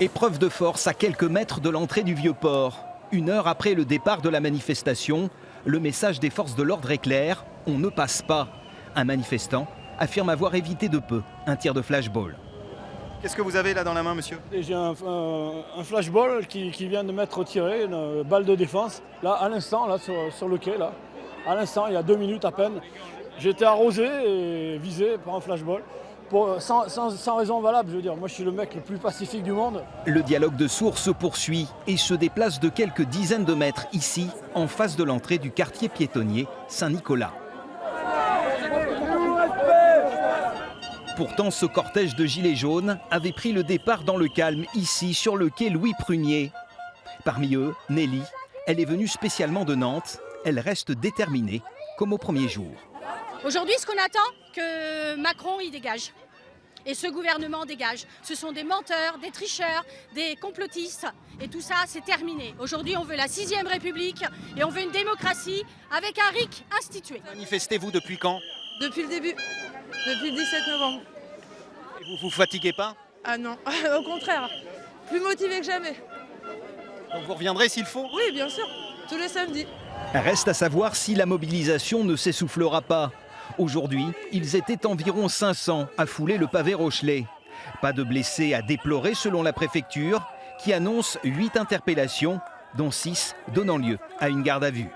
Épreuve de force à quelques mètres de l'entrée du Vieux-Port. 1 heure après le départ de la manifestation, le message des forces de l'ordre est clair, on ne passe pas. Un manifestant affirme avoir évité de peu un tir de flashball. Qu'est-ce que vous avez là dans la main, monsieur? J'ai un flashball qui vient de m'être tiré, une balle de défense. Là, à l'instant, là, sur le quai, là. À l'instant, il y a 2 minutes à peine. J'ai été arrosé et visé par un flashball. Sans raison valable, je veux dire. Moi, je suis le mec le plus pacifique du monde. Le dialogue de sourds se poursuit et se déplace de quelques dizaines de mètres ici, en face de l'entrée du quartier piétonnier Saint-Nicolas. Pourtant, ce cortège de gilets jaunes avait pris le départ dans le calme ici, sur le quai Louis Prunier. Parmi eux, Nelly. Elle est venue spécialement de Nantes. Elle reste déterminée, comme au premier jour. Aujourd'hui, ce qu'on attend, que Macron y dégage. Et ce gouvernement dégage. Ce sont des menteurs, des tricheurs, des complotistes. Et tout ça, c'est terminé. Aujourd'hui, on veut la 6e République et on veut une démocratie avec un RIC institué. Manifestez-vous depuis quand? Depuis le début, depuis le 17 novembre. Et vous vous fatiguez pas? Ah non, au contraire, plus motivé que jamais. Donc vous reviendrez s'il faut? Oui, bien sûr, tous les samedis. Reste à savoir si la mobilisation ne s'essoufflera pas. Aujourd'hui, ils étaient environ 500 à fouler le pavé Rochelet. Pas de blessés à déplorer selon la préfecture, qui annonce 8 interpellations, dont 6 donnant lieu à une garde à vue.